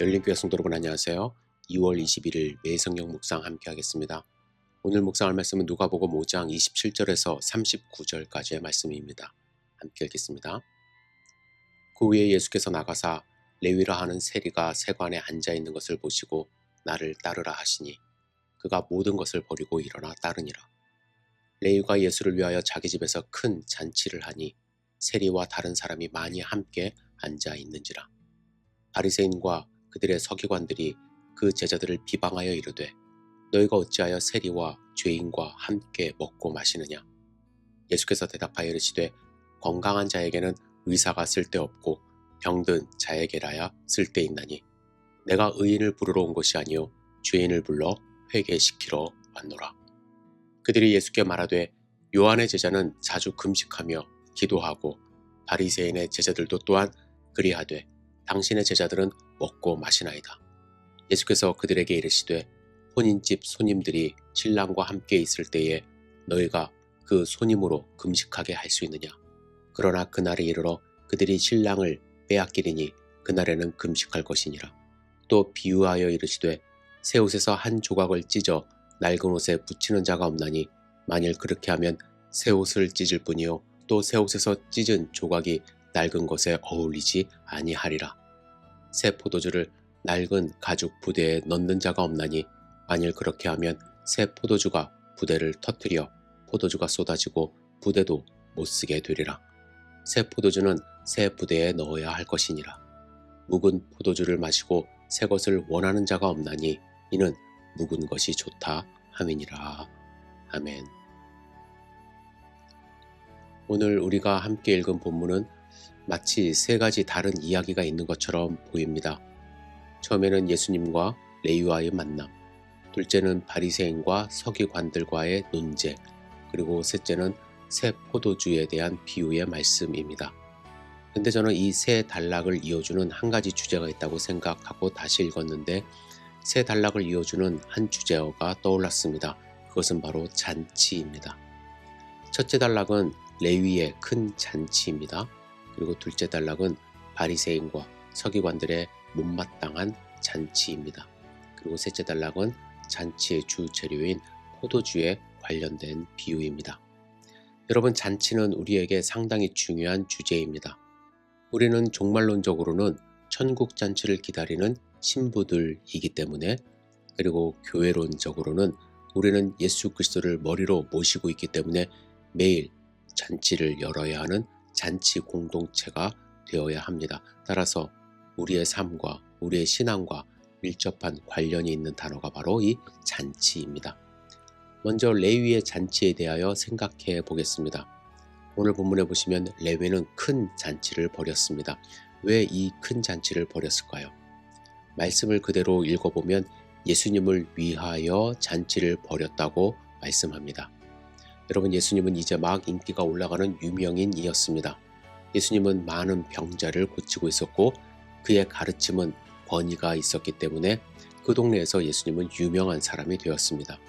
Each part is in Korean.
열린교회 성도 여러분 안녕하세요. 2월 21일 매성경 묵상 함께 하겠습니다. 오늘 묵상할 말씀은 누가복음 5장 27절에서 39절까지의 말씀입니다. 함께 읽겠습니다. 그 후에 예수께서 나가사 레위라 하는 세리가 세관에 앉아 있는 것을 보시고 나를 따르라 하시니 그가 모든 것을 버리고 일어나 따르니라. 레위가 예수를 위하여 자기 집에서 큰 잔치를 하니 세리와 다른 사람이 많이 함께 앉아 있는지라. 바리새인과 그들의 서기관들이 그 제자들을 비방하여 이르되 너희가 어찌하여 세리와 죄인과 함께 먹고 마시느냐. 예수께서 대답하여 이르시되 건강한 자에게는 의사가 쓸데없고 병든 자에게라야 쓸데있나니 내가 의인을 부르러 온 것이 아니요 죄인을 불러 회개시키러 왔노라. 그들이 예수께 말하되 요한의 제자는 자주 금식하며 기도하고 바리새인의 제자들도 또한 그리하되 당신의 제자들은 먹고 마시나이다. 예수께서 그들에게 이르시되 혼인집 손님들이 신랑과 함께 있을 때에 너희가 그 손님으로 금식하게 할 수 있느냐. 그러나 그날에 이르러 그들이 신랑을 빼앗기리니 그날에는 금식할 것이니라. 또 비유하여 이르시되 새 옷에서 한 조각을 찢어 낡은 옷에 붙이는 자가 없나니 만일 그렇게 하면 새 옷을 찢을 뿐이요 또 새 옷에서 찢은 조각이 낡은 것에 어울리지 아니하리라. 새 포도주를 낡은 가죽 부대에 넣는 자가 없나니 만일 그렇게 하면 새 포도주가 부대를 터뜨려 포도주가 쏟아지고 부대도 못쓰게 되리라. 새 포도주는 새 부대에 넣어야 할 것이니라. 묵은 포도주를 마시고 새 것을 원하는 자가 없나니 이는 묵은 것이 좋다 함이니라. 아멘. 오늘 우리가 함께 읽은 본문은 마치 세 가지 다른 이야기가 있는 것처럼 보입니다. 처음에는 예수님과 레위와의 만남, 둘째는 바리새인과 서기관들과의 논쟁, 그리고 셋째는 새 포도주에 대한 비유의 말씀입니다. 근데 저는 이 세 단락을 이어주는 한 가지 주제가 있다고 생각하고 다시 읽었는데 세 단락을 이어주는 한 주제어가 떠올랐습니다. 그것은 바로 잔치입니다. 첫째 단락은 레위의 큰 잔치입니다. 그리고 둘째 단락은 바리새인과 서기관들의 못마땅한 잔치입니다. 그리고 셋째 단락은 잔치의 주 재료인 포도주에 관련된 비유입니다. 여러분, 잔치는 우리에게 상당히 중요한 주제입니다. 우리는 종말론적으로는 천국 잔치를 기다리는 신부들이기 때문에, 그리고 교회론적으로는 우리는 예수 그리스도를 머리로 모시고 있기 때문에 매일 잔치를 열어야 하는 잔치 공동체가 되어야 합니다. 따라서 우리의 삶과 우리의 신앙과 밀접한 관련이 있는 단어가 바로 이 잔치입니다. 먼저 레위의 잔치에 대하여 생각해 보겠습니다. 오늘 본문에 보시면 레위는 큰 잔치를 벌였습니다. 왜 이 큰 잔치를 벌였을까요? 말씀을 그대로 읽어보면 예수님을 위하여 잔치를 벌였다고 말씀합니다. 여러분, 예수님은 이제 막 인기가 올라가는 유명인이었습니다. 예수님은 많은 병자를 고치고 있었고 그의 가르침은 권위가 있었기 때문에 그 동네에서 예수님은 유명한 사람이 되었습니다.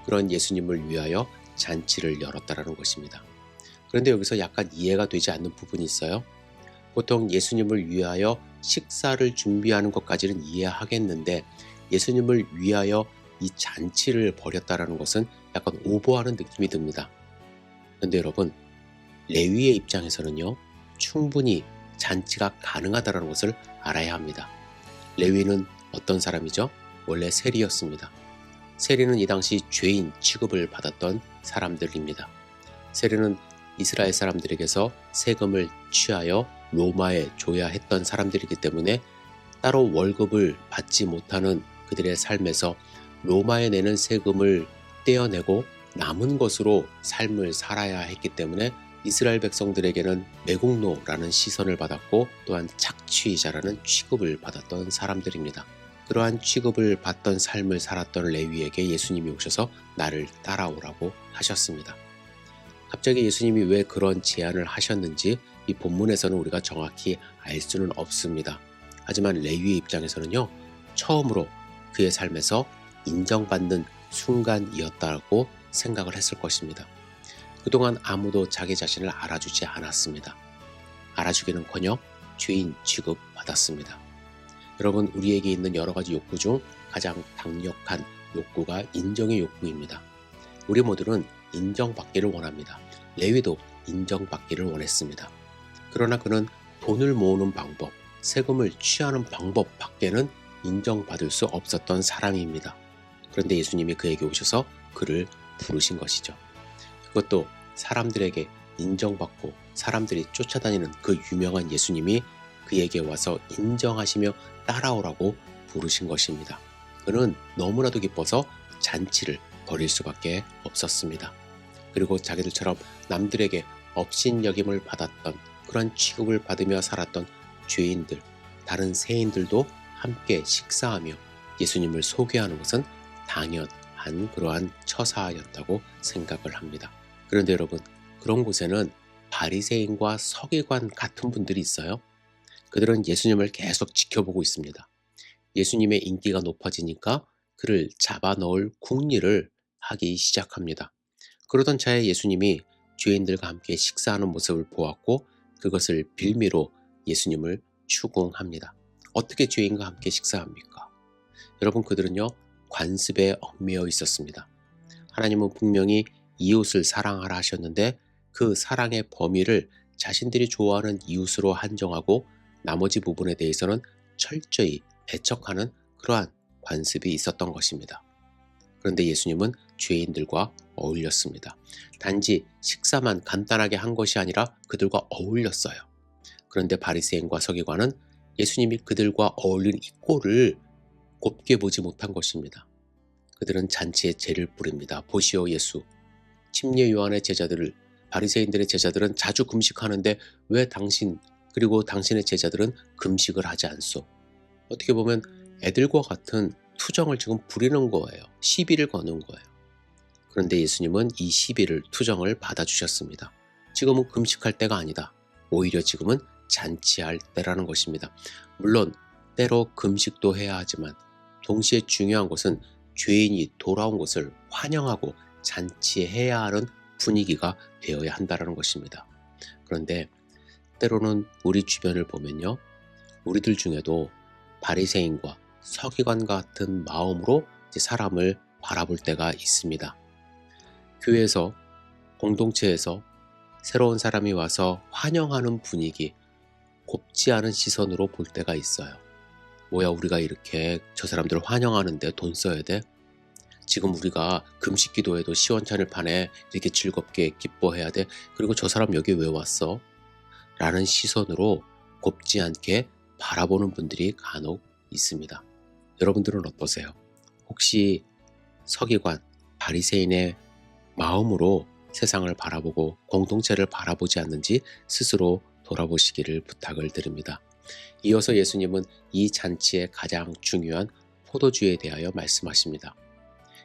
그런 예수님을 위하여 잔치를 열었다라는 것입니다. 그런데 여기서 약간 이해가 되지 않는 부분이 있어요. 보통 예수님을 위하여 식사를 준비하는 것까지는 이해하겠는데 예수님을 위하여 이 잔치를 벌였다라는 것은 약간 오버하는 느낌이 듭니다. 그런데 여러분, 레위의 입장에서는요, 충분히 잔치가 가능하다는 것을 알아야 합니다. 레위는 어떤 사람이죠? 원래 세리였습니다. 세리는 이 당시 죄인 취급을 받았던 사람들입니다. 세리는 이스라엘 사람들에게서 세금을 취하여 로마에 줘야 했던 사람들이기 때문에 따로 월급을 받지 못하는 그들의 삶에서 로마에 내는 세금을 떼어내고 남은 것으로 삶을 살아야 했기 때문에 이스라엘 백성들에게는 매국노라는 시선을 받았고 또한 착취자라는 취급을 받았던 사람들입니다. 그러한 취급을 받던 삶을 살았던 레위에게 예수님이 오셔서 나를 따라오라고 하셨습니다. 갑자기 예수님이 왜 그런 제안을 하셨는지 이 본문에서는 우리가 정확히 알 수는 없습니다. 하지만 레위의 입장에서는요, 처음으로 그의 삶에서 인정받는 순간이었다고 생각을 했을 것입니다. 그동안 아무도 자기 자신을 알아주지 않았습니다. 알아주기는커녕 죄인 취급받았습니다. 여러분, 우리에게 있는 여러 가지 욕구 중 가장 강력한 욕구가 인정의 욕구입니다. 우리 모두는 인정받기를 원합니다. 레위도 인정받기를 원했습니다. 그러나 그는 돈을 모으는 방법, 세금을 취하는 방법 밖에는 인정받을 수 없었던 사람입니다. 그런데 예수님이 그에게 오셔서 그를 부르신 것이죠. 그것도 사람들에게 인정받고 사람들이 쫓아다니는 그 유명한 예수님이 그에게 와서 인정하시며 따라오라고 부르신 것입니다. 그는 너무나도 기뻐서 잔치를 벌일 수밖에 없었습니다. 그리고 자기들처럼 남들에게 업신여김을 받았던 그런 취급을 받으며 살았던 죄인들, 다른 세인들도 함께 식사하며 예수님을 소개하는 것은 당연한 그러한 처사였다고 생각을 합니다. 그런데 여러분, 그런 곳에는 바리새인과 서기관 같은 분들이 있어요. 그들은 예수님을 계속 지켜보고 있습니다. 예수님의 인기가 높아지니까 그를 잡아넣을 궁리를 하기 시작합니다. 그러던 차에 예수님이 죄인들과 함께 식사하는 모습을 보았고 그것을 빌미로 예수님을 추궁합니다. 어떻게 죄인과 함께 식사합니까? 여러분, 그들은요, 관습에 얽매여 있었습니다. 하나님은 분명히 이웃을 사랑하라 하셨는데 그 사랑의 범위를 자신들이 좋아하는 이웃으로 한정하고 나머지 부분에 대해서는 철저히 배척하는 그러한 관습이 있었던 것입니다. 그런데 예수님은 죄인들과 어울렸습니다. 단지 식사만 간단하게 한 것이 아니라 그들과 어울렸어요. 그런데 바리새인과 서기관은 예수님이 그들과 어울린 이 꼴을 곱게 보지 못한 것입니다. 그들은 잔치에 재를 뿌립니다. 보시오 예수, 침례 요한의 제자들을, 바리새인들의 제자들은 자주 금식하는데 왜 당신 그리고 당신의 제자들은 금식을 하지 않소? 어떻게 보면 애들과 같은 투정을 지금 부리는 거예요. 시비를 거는 거예요. 그런데 예수님은 이 시비를, 투정을 받아주셨습니다. 지금은 금식할 때가 아니다. 오히려 지금은 잔치할 때라는 것입니다. 물론 때로 금식도 해야 하지만 동시에 중요한 것은 죄인이 돌아온 것을 환영하고 잔치해야 하는 분위기가 되어야 한다는 것입니다. 그런데 때로는 우리 주변을 보면요, 우리들 중에도 바리새인과 서기관 같은 마음으로 사람을 바라볼 때가 있습니다. 교회에서, 공동체에서 새로운 사람이 와서 환영하는 분위기, 곱지 않은 시선으로 볼 때가 있어요. 뭐야, 우리가 이렇게 저 사람들을 환영하는데 돈 써야 돼? 지금 우리가 금식 기도해도 시원찮을 판에 이렇게 즐겁게 기뻐해야 돼? 그리고 저 사람 여기 왜 왔어? 라는 시선으로 곱지 않게 바라보는 분들이 간혹 있습니다. 여러분들은 어떠세요? 혹시 서기관, 바리새인의 마음으로 세상을 바라보고 공동체를 바라보지 않는지 스스로 돌아보시기를 부탁을 드립니다. 이어서 예수님은 이 잔치의 가장 중요한 포도주에 대하여 말씀하십니다.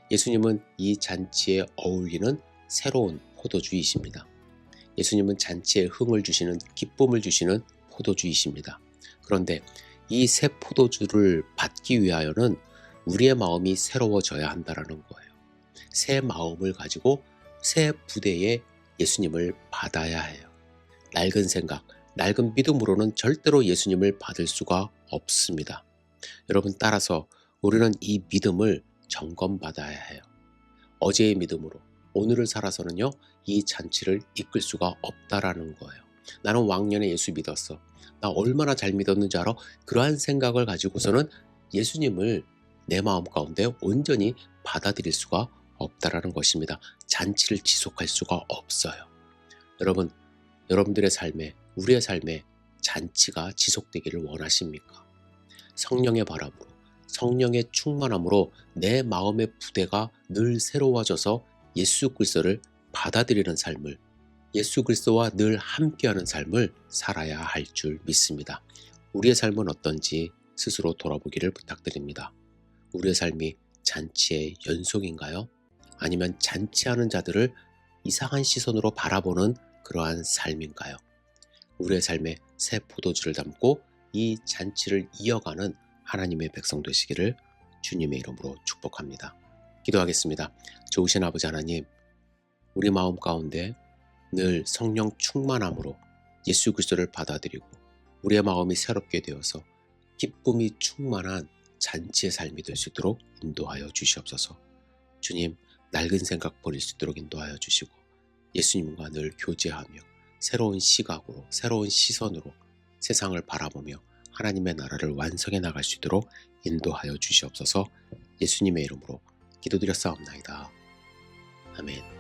예수님은 이 잔치에 어울리는 새로운 포도주이십니다. 예수님은 잔치에 흥을 주시는, 기쁨을 주시는 포도주이십니다. 그런데 이 새 포도주를 받기 위하여는 우리의 마음이 새로워져야 한다는 거예요. 새 마음을 가지고 새 부대에 예수님을 받아야 해요. 낡은 생각, 낡은 믿음으로는 절대로 예수님을 받을 수가 없습니다. 여러분, 따라서 우리는 이 믿음을 점검받아야 해요. 어제의 믿음으로 오늘을 살아서는요, 이 잔치를 이끌 수가 없다라는 거예요. 나는 왕년에 예수 믿었어. 나 얼마나 잘 믿었는지 알아? 그러한 생각을 가지고서는 예수님을 내 마음 가운데 온전히 받아들일 수가 없다라는 것입니다. 잔치를 지속할 수가 없어요. 여러분, 여러분들의 삶에, 우리의 삶에 잔치가 지속되기를 원하십니까? 성령의 바람으로, 성령의 충만함으로 내 마음의 부대가 늘 새로워져서 예수 그리스도를 받아들이는 삶을, 예수 그리스도와 늘 함께하는 삶을 살아야 할 줄 믿습니다. 우리의 삶은 어떤지 스스로 돌아보기를 부탁드립니다. 우리의 삶이 잔치의 연속인가요? 아니면 잔치하는 자들을 이상한 시선으로 바라보는 그러한 삶인가요? 우리의 삶에 새 포도주를 담고 이 잔치를 이어가는 하나님의 백성 되시기를 주님의 이름으로 축복합니다. 기도하겠습니다. 좋으신 아버지 하나님, 우리 마음 가운데 늘 성령 충만함으로 예수 그리스도를 받아들이고 우리의 마음이 새롭게 되어서 기쁨이 충만한 잔치의 삶이 될 수 있도록 인도하여 주시옵소서. 주님, 낡은 생각 버릴 수 있도록 인도하여 주시고 예수님과 늘 교제하며 새로운 시각으로, 새로운 시선으로 세상을 바라보며 하나님의 나라를 완성해 나갈 수 있도록 인도하여 주시옵소서. 예수님의 이름으로 기도드렸사옵나이다. 아멘.